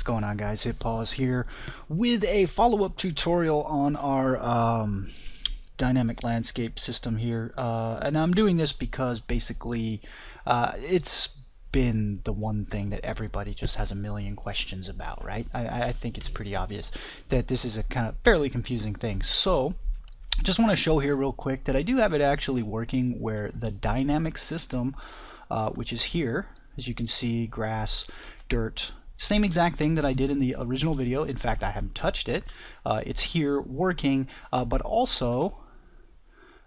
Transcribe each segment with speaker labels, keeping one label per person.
Speaker 1: going on, guys? Hit pause here with a follow-up tutorial on our dynamic landscape system here, and I'm doing this because basically it's been the one thing that everybody just has a million questions about, right? I think it's pretty obvious that this is a kind of fairly confusing thing. So just want to show here real quick that I do have it actually working where the dynamic system, which is here, as you can see, grass, dirt, same exact thing that I did in the original video. In fact, I haven't touched it. It's here working, but also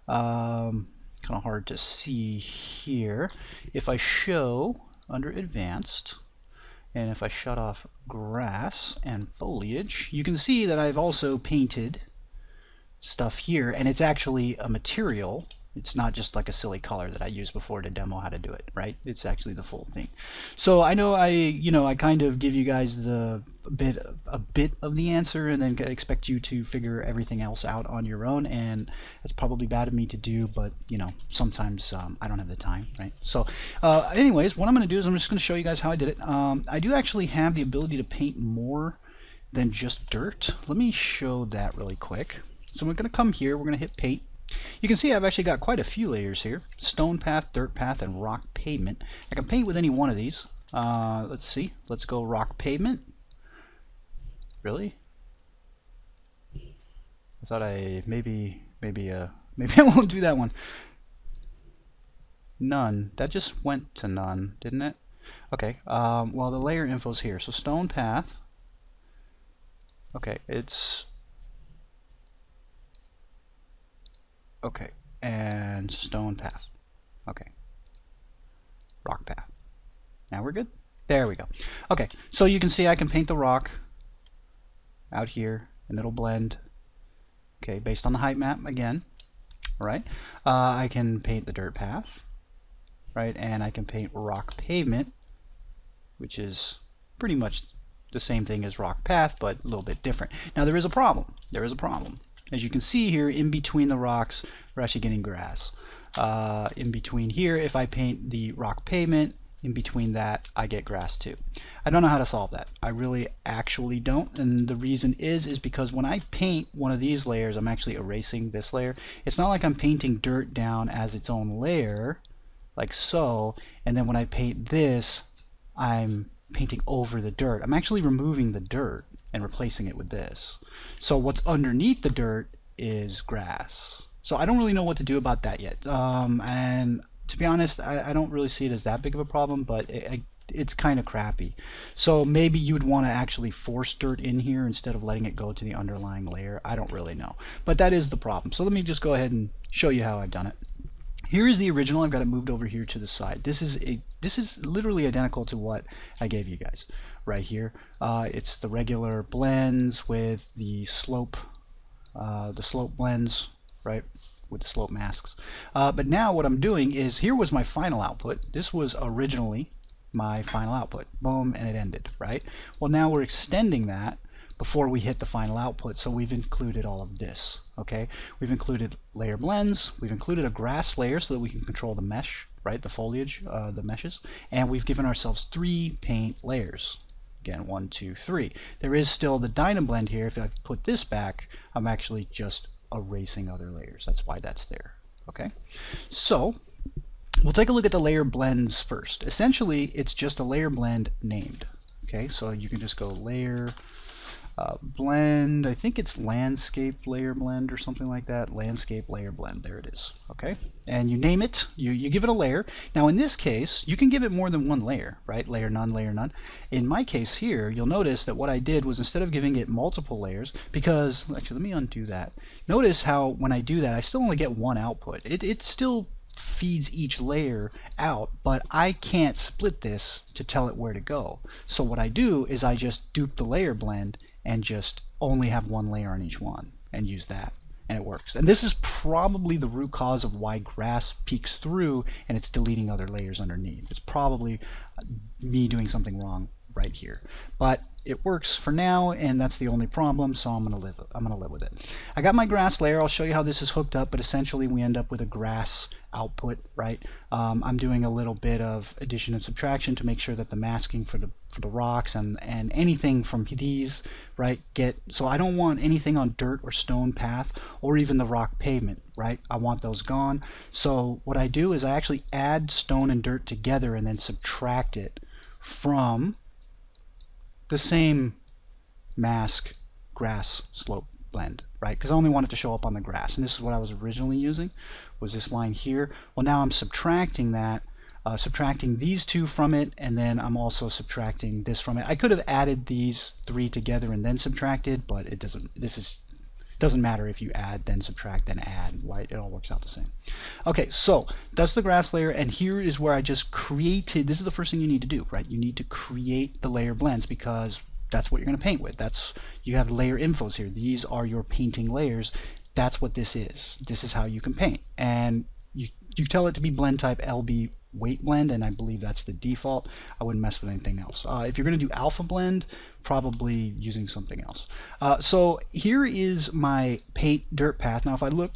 Speaker 1: kind of hard to see here. If I show under advanced, and if I shut off grass and foliage, you can see that I've also painted stuff here, and it's actually a material. It's not just like a silly color that I used before to demo how to do it, right? It's actually the full thing. So I know I kind of give you guys a bit of the answer and then expect you to figure everything else out on your own, and it's probably bad of me to do, but sometimes I don't have the time, right? So anyways, what I'm going to do is I'm just going to show you guys how I did it. I do actually have the ability to paint more than just dirt. Let me show that really quick. So we're going to come here, we're going to hit paint. You can see I've actually got quite a few layers here: stone path, dirt path, and rock pavement. I can paint with any one of these. Let's see, let's go rock pavement. Really? I thought maybe I won't do that one. None. That just went to none, didn't it? Okay, well, the layer info's here. So stone path. Okay, it's okay, and stone path. Okay, rock path. Now we're good. There we go. Okay, so you can see I can paint the rock out here, and it'll blend. Okay, based on the height map again. Right. I can paint the dirt path. Right, and I can paint rock pavement, which is pretty much the same thing as rock path, but a little bit different. Now there is a problem. There is a problem. As you can see here, in between the rocks, we're actually getting grass. In between here, if I paint the rock pavement, in between that, I get grass too. I don't know how to solve that. I really actually don't, and the reason is because when I paint one of these layers, I'm actually erasing this layer. It's not like I'm painting dirt down as its own layer, like so, and then when I paint this, I'm painting over the dirt. I'm actually removing the dirt and replacing it with this. So what's underneath the dirt is grass. So I don't really know what to do about that yet. And to be honest, I don't really see it as that big of a problem, but it's kind of crappy. So maybe you'd want to actually force dirt in here instead of letting it go to the underlying layer. I don't really know, but that is the problem. So let me just go ahead and show you how I've done it. Here is the original. I've got it moved over here to the side. This is literally identical to what I gave you guys right here. It's the regular blends with the slope blends, right, with the slope masks. But now what I'm doing is, here was my final output. This was originally my final output. Boom, and it ended, right? Well, now we're extending that before we hit the final output, so we've included all of this. Okay, we've included layer blends, we've included a grass layer so that we can control the mesh, right, the foliage, the meshes, and we've given ourselves 3 paint layers. Again, 1, 2, 3. There is still the Dynablend here. If I put this back, I'm actually just erasing other layers. That's why that's there. Okay, so we'll take a look at the layer blends first. Essentially, it's just a layer blend named. Okay, so you can just go layer blend. I think it's landscape layer blend or something like that. Landscape layer blend. There it is. Okay, and you name it. You give it a layer. Now in this case, you can give it more than one layer, right? Layer none, layer none. In my case here, you'll notice that what I did was, instead of giving it multiple layers, because actually let me undo that. Notice how when I do that, I still only get one output. It still feeds each layer out, but I can't split this to tell it where to go. So what I do is I just dupe the layer blend and just only have one layer on each one and use that, and it works. And this is probably the root cause of why grass peeks through and it's deleting other layers underneath. It's probably me doing something wrong right here, but it works for now, and that's the only problem, so I'm gonna live with it. I got my grass layer. I'll show you how this is hooked up, but essentially we end up with a grass output, right? I'm doing a little bit of addition and subtraction to make sure that the masking for the rocks and anything from these, right, so I don't want anything on dirt or stone path or even the rock pavement, right? I want those gone. So what I do is I actually add stone and dirt together and then subtract it from the same mask grass slope blend, right? Because I only want it to show up on the grass, and this is what I was originally using, was this line here. Well, now I'm subtracting that, subtracting these two from it, and then I'm also subtracting this from it. I could have added these three together and then subtracted, but it doesn't. Doesn't matter if you add, then subtract, then add, right? It all works out the same. Okay, so that's the grass layer, and here is where I just created, this is the first thing you need to do, right? You need to create the layer blends, because that's what you're going to paint with. You have layer infos here. These are your painting layers. That's what this is. This is how you can paint. And you tell it to be blend type LB weight blend, and I believe that's the default. I wouldn't mess with anything else. If you're going to do alpha blend, probably using something else. So here is my paint dirt path. Now if I look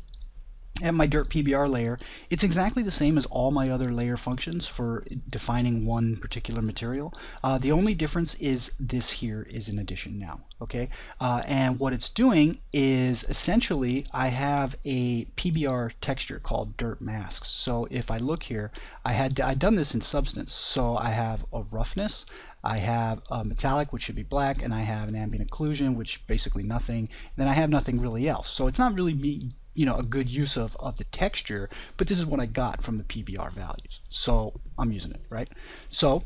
Speaker 1: at my dirt PBR layer, it's exactly the same as all my other layer functions for defining one particular material. The only difference is this here is an addition now, okay? And what it's doing is essentially I have a PBR texture called dirt masks. So if I look here, I've done this in substance. So I have a roughness, I have a metallic, which should be black, and I have an ambient occlusion, which basically nothing. Then I have nothing really else. So it's not really a good use of the texture, but this is what I got from the PBR values. So I'm using it, right? So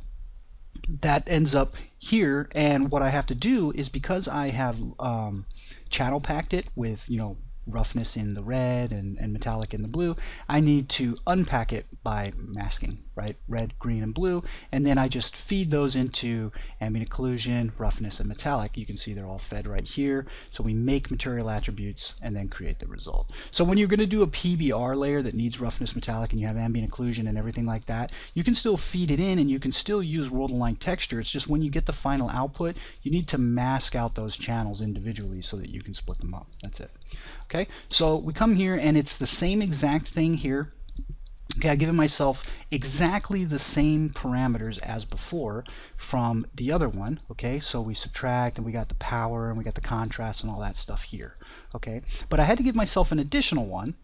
Speaker 1: that ends up here, and what I have to do is, because I have channel packed it with, roughness in the red and metallic in the blue, I need to unpack it by masking, right? Red, green, and blue, and then I just feed those into ambient occlusion, roughness, and metallic. You can see they're all fed right here. So we make material attributes and then create the result. So when you're going to do a PBR layer that needs roughness, metallic, and you have ambient occlusion and everything like that, you can still feed it in and you can still use world aligned texture. It's just when you get the final output, you need to mask out those channels individually so that you can split them up. That's it. Okay, so we come here and it's the same exact thing here. Okay, I've given myself exactly the same parameters as before from the other one. Okay, so we subtract and we got the power and we got the contrast and all that stuff here. Okay, but I had to give myself an additional one,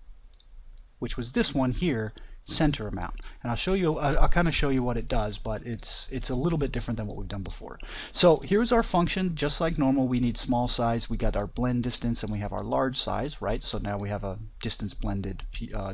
Speaker 1: which was this one here, center amount, and I'll show you. I'll kind of show you what it does, but it's a little bit different than what we've done before. So here's our function. Just like normal, we need small size, we got our blend distance, and we have our large size, right? So now we have a distance blended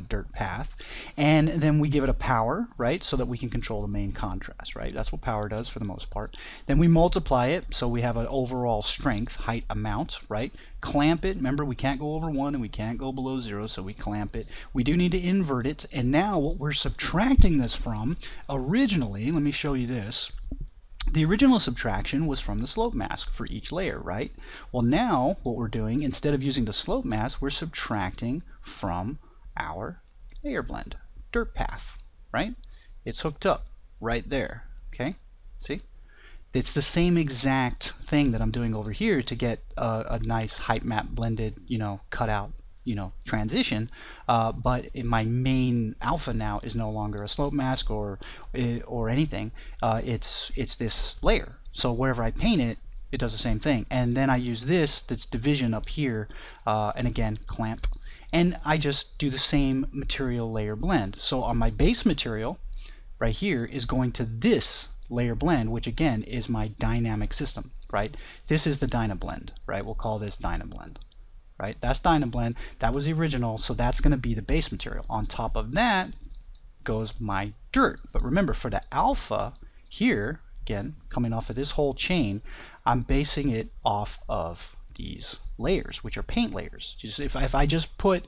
Speaker 1: dirt path, and then we give it a power, right, so that we can control the main contrast, right? That's what power does for the most part. Then we multiply it, so we have an overall strength, height, amount, right? Clamp it. Remember, we can't go over 1 and we can't go below 0, so we clamp it. We do need to invert it, and now what we're subtracting this from, originally, let me show you this. The original subtraction was from the slope mask for each layer, right? Well, now what we're doing, instead of using the slope mask, we're subtracting from our layer blend, dirt path, right? It's hooked up right there, okay? See? It's the same exact thing that I'm doing over here to get a nice Heightmap blended, cutout, transition. But in my main alpha now is no longer a slope mask or anything. It's this layer. So wherever I paint it, it does the same thing. And then I use that's division up here, and again clamp, and I just do the same material layer blend. So on my base material right here is going to this layer blend, which again is my dynamic system, right? This is the Dynablend, right? We'll call this Dynablend, right? That's Dynablend. That was the original, so that's going to be the base material. On top of that goes my dirt. But remember, for the alpha here, again, coming off of this whole chain, I'm basing it off of these layers, which are paint layers. If I just put,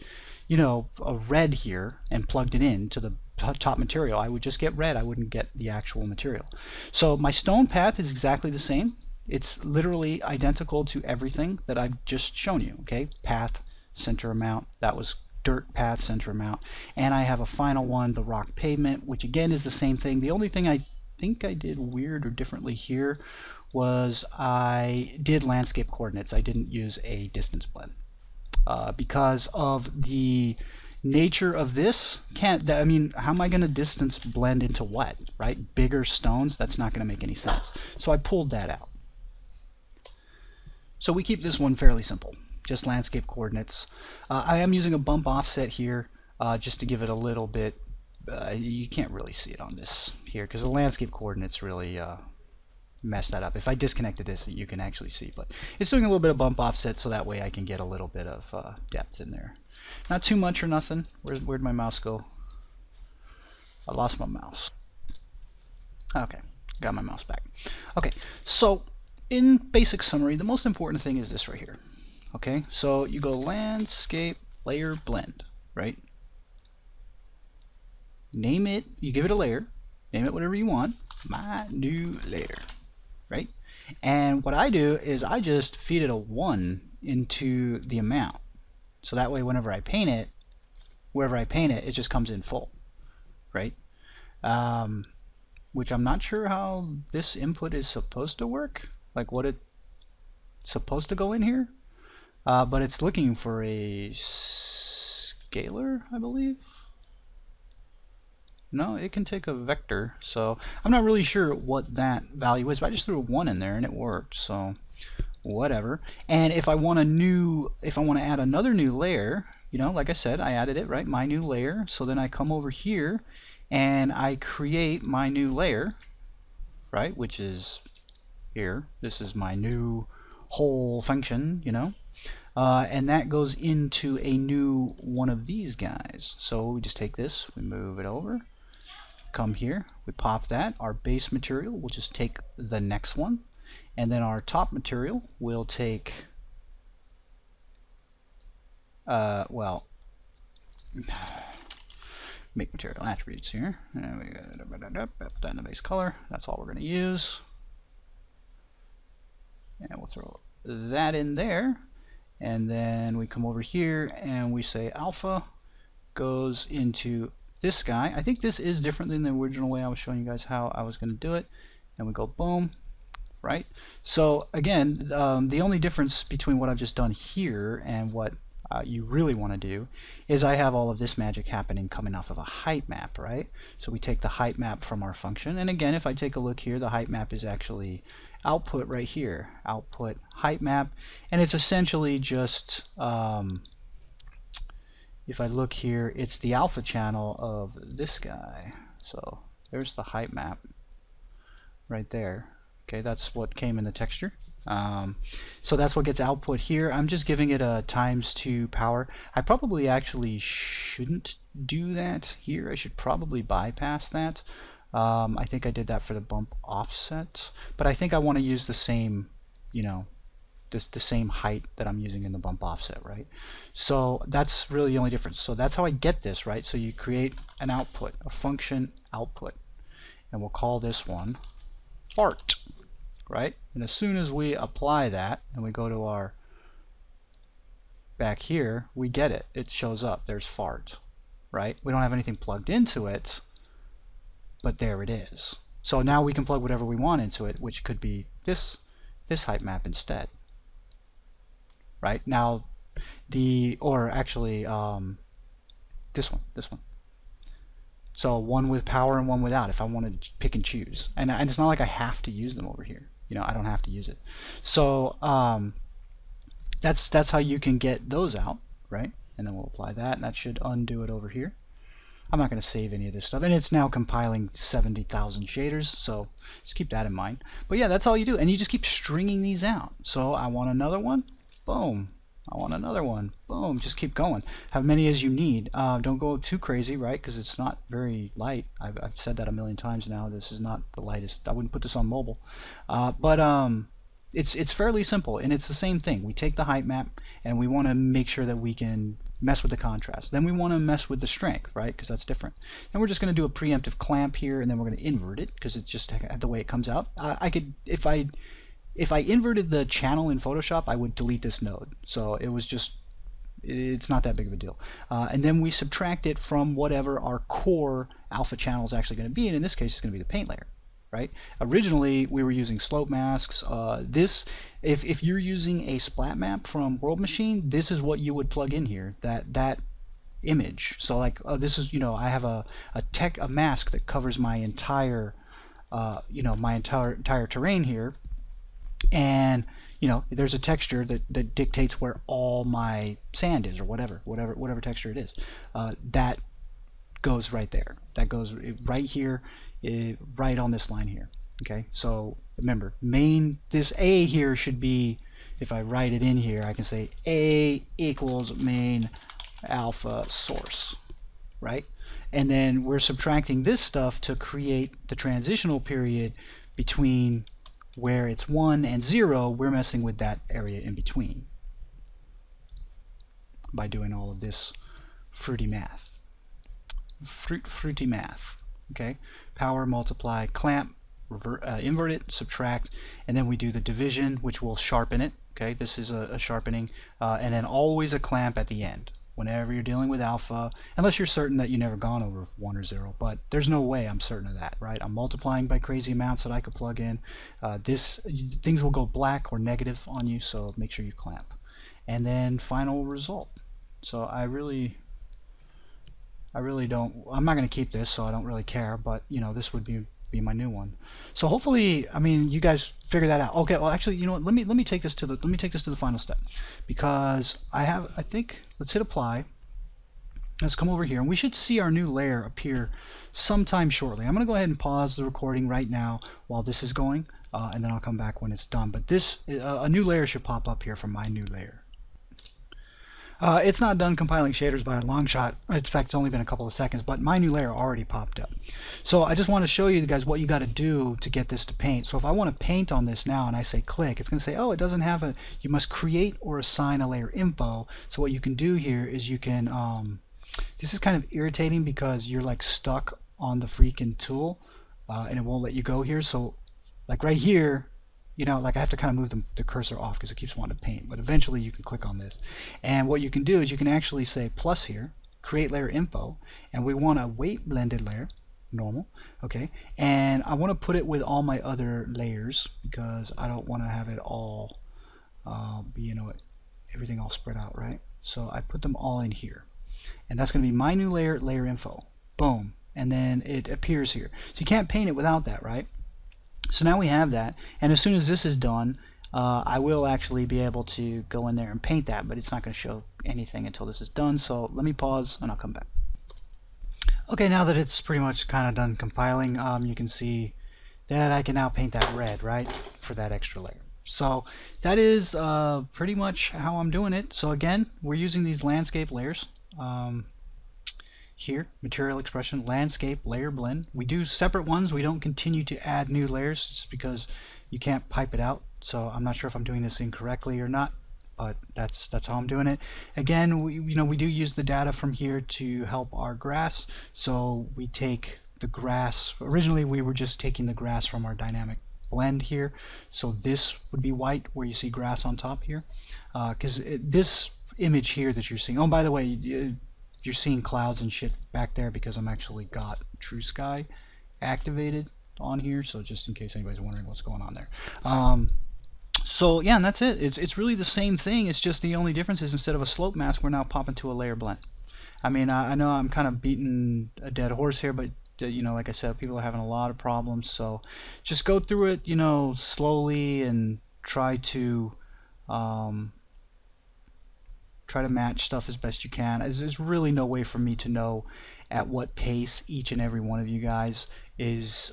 Speaker 1: a red here and plugged it in to the top material, I would just get red. I wouldn't get the actual material. So my stone path is exactly the same. It's literally identical to everything that I've just shown you. Okay, path, center amount, that was dirt path, center amount, and I have a final one, the rock pavement, which again is the same thing. The only thing I think I did weird or differently here was I did landscape coordinates. I didn't use a distance blend because of the nature of this can't, I mean, how am I going to distance blend into what, right? Bigger stones, that's not going to make any sense. So I pulled that out. So we keep this one fairly simple, just landscape coordinates. I am using a bump offset here just to give it a little bit, you can't really see it on this here because the landscape coordinates really mess that up. If I disconnected this, you can actually see, but it's doing a little bit of bump offset so that way I can get a little bit of depth in there. Not too much or nothing. Where'd my mouse go? I lost my mouse. Okay, got my mouse back. Okay, so in basic summary, the most important thing is this right here. Okay, so you go landscape layer blend, right? Name it, you give it a layer, name it whatever you want, my new layer, right? And what I do is I just feed it a 1 into the amount. So that way whenever I paint it, wherever I paint it, it just comes in full, right? Which I'm not sure how this input is supposed to work, like what it's supposed to go in here, but it's looking for a scalar, I believe. No, it can take a vector, so I'm not really sure what that value is, but I just threw a 1 in there and it worked, so whatever. And if I want to add another new layer, you know, like I said, I added it, right, my new layer. So then I come over here and I create my new layer, right, which is here. This is my new whole function, you know, and that goes into a new one of these guys. So we just take this, we move it over, come here, we pop that. Our base material, we'll just take the next one, and then our top material will take well, make material attributes here, and we got that in the base color. That's all we're going to use, and we'll throw that in there, and then we come over here and we say alpha goes into this guy. I think this is different than the original way I was showing you guys how I was going to do it, and we go boom, right? So again, the only difference between what I've just done here and what you really want to do is I have all of this magic happening coming off of a height map, right? So we take the height map from our function, and again, if I take a look here, the height map is actually output right here, output height map, and it's essentially just if I look here, it's the alpha channel of this guy. So there's the height map right there. Okay, that's what came in the texture. So that's what gets output here. I'm just giving it a ×2 power. I probably actually shouldn't do that here. I should probably bypass that. I think I did that for the bump offset, but I think I want to use the same, you know, the same height that I'm using in the bump offset, right? So that's really the only difference. So that's how I get this, right? So you create an output, a function output, and we'll call this one art, right? And as soon as we apply that and we go to our back here, we get it. It shows up. There's fart, right? We don't have anything plugged into it, but there it is. So now we can plug whatever we want into it, which could be this height map instead. Right now, or actually this one. So one with power and one without, if I want to pick and choose. And it's not like I have to use them over here. You know, I don't have to use it. So that's how you can get those out, right? And then we'll apply that, and that should undo it over here. I'm not going to save any of this stuff, and it's now compiling 70,000 shaders, so just keep that in mind. But yeah, that's all you do, and you just keep stringing these out. So I want another one. Boom. I want another one. Boom. Just keep going. Have many as you need. Don't go too crazy, right? Because it's not very light. I've said that a million times now. This is not the lightest. I wouldn't put this on mobile. But it's fairly simple, and it's the same thing. We take the height map, and we want to make sure that we can mess with the contrast. Then we want to mess with the strength, right? Because that's different. And we're just going to do a preemptive clamp here, and then we're going to invert it because it's just the way it comes out. I could, if I inverted the channel in Photoshop, I would delete this node. So it was just, it's not that big of a deal. And then we subtract it from whatever our core alpha channel is actually going to be, and in this case it's going to be the paint layer, right? Originally we were using slope masks. If you're using a splat map from World Machine, this is what you would plug in here. That image. So like, this is, I have a mask that covers my entire, my entire terrain here, and there's a texture that dictates where all my sand is, or whatever texture it is. That goes right there. That goes right here, right on this line here. Okay, so remember, this A here should be, if I write it in here, I can say A equals main alpha source, right? And then we're subtracting this stuff to create the transitional period between where it's 1 and 0. We're messing with that area in between by doing all of this fruity math. Fruity math. Okay, power, multiply, clamp, invert it, subtract, and then we do the division, which will sharpen it. Okay, this is a sharpening, and then always a clamp at the end whenever you're dealing with alpha, unless you're certain that you've never gone over 1 or 0, but there's no way I'm certain of that, right? I'm multiplying by crazy amounts that I could plug in. Things will go black or negative on you, so make sure you clamp. And then final result. So I really don't, I'm not going to keep this, so I don't really care, but this would be my new one. So hopefully, I mean, you guys figure that out. Okay, well actually, you know what, let me take this to the final step, because I think, let's hit apply. Let's come over here, and we should see our new layer appear sometime shortly. I'm going to go ahead and pause the recording right now while this is going, and then I'll come back when it's done. But this, a new layer should pop up here from my new layer. It's not done compiling shaders by a long shot. In fact, it's only been a couple of seconds, but my new layer already popped up. So I just want to show you guys what you got to do to get this to paint. So if I want to paint on this now and I say click, it's going to say, oh, it doesn't have a, you must create or assign a layer info. So what you can do here is you can, this is kind of irritating because you're like stuck on the freaking tool, and it won't let you go here. So like right here, like I have to kind of move the cursor off because it keeps wanting to paint, but eventually you can click on this. And what you can do is you can actually say plus here, create layer info, and we want a weight blended layer, normal, okay? And I want to put it with all my other layers because I don't want to have it all, everything all spread out, right? So I put them all in here. And that's going to be my new layer, layer info. Boom. And then it appears here. So you can't paint it without that, right? So now we have that, and as soon as this is done, I will actually be able to go in there and paint that, but it's not going to show anything until this is done. So let me pause and I'll come back. Okay, now that it's pretty much kind of done compiling, you can see that I can now paint that red, right, for that extra layer. So that is pretty much how I'm doing it. So again, we're using these landscape layers. Here, material expression, landscape, layer blend. We do separate ones. We don't continue to add new layers just because you can't pipe it out. So I'm not sure if I'm doing this incorrectly or not, but that's how I'm doing it. Again, we do use the data from here to help our grass. So we take the grass. Originally, we were just taking the grass from our dynamic blend here. So this would be white where you see grass on top here, because this image here that you're seeing. Oh, by the way, you're seeing clouds and shit back there because I'm actually got True Sky activated on here, so just in case anybody's wondering what's going on there. So yeah, and that's it. It's really the same thing. It's just the only difference is instead of a slope mask, we're now popping to a layer blend. I mean, I know I'm kind of beating a dead horse here, but like I said, people are having a lot of problems. So just go through it, slowly and try to match stuff as best you can. There's really no way for me to know at what pace each and every one of you guys is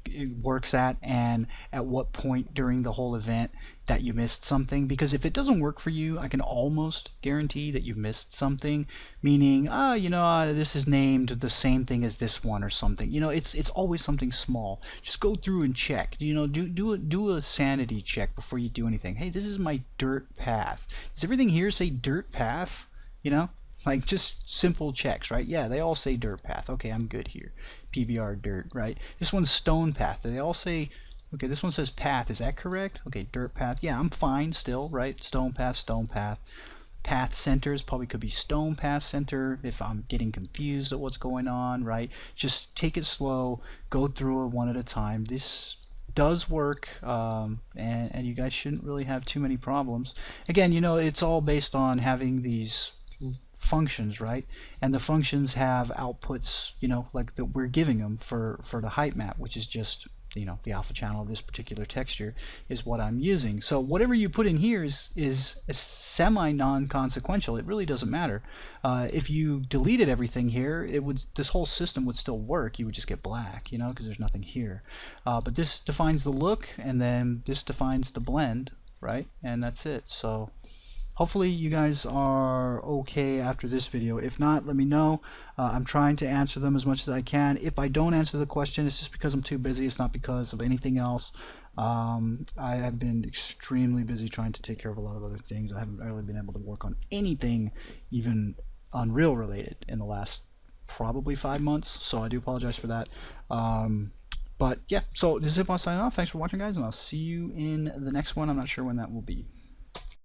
Speaker 1: it works at, and at what point during the whole event that you missed something, because if it doesn't work for you, I can almost guarantee that you missed something, meaning this is named the same thing as this one or something. It's always something small. Just go through and check. Do a sanity check before you do anything. Hey, this is my dirt path. Does everything here say dirt path? Like just simple checks, right? Yeah, they all say dirt path. Okay, I'm good here. PBR dirt, right? This one's stone path. They all say, okay, this one says path. Is that correct? Okay, dirt path. Yeah, I'm fine still, right? Stone path, stone path. Path centers probably could be stone path center if I'm getting confused at what's going on, right? Just take it slow, go through it one at a time. This does work, and you guys shouldn't really have too many problems. Again, it's all based on having these functions, right? And the functions have outputs, you know, like that we're giving them for the height map, which is just, you know, the alpha channel of this particular texture is what I'm using. So whatever you put in here is semi non-consequential. It really doesn't matter. If you deleted everything here, it would, this whole system would still work. You would just get black, you know, because there's nothing here. But this defines the look, and then this defines the blend, right? And that's it. So hopefully you guys are okay after this video. If not, let me know. I'm trying to answer them as much as I can. If I don't answer the question, it's just because I'm too busy. It's not because of anything else. I have been extremely busy trying to take care of a lot of other things. I haven't really been able to work on anything even Unreal related in the last probably 5 months, so I do apologize for that. But yeah, so this is Hip signing off. Thanks for watching, guys, and I'll see you in the next one. I'm not sure when that will be.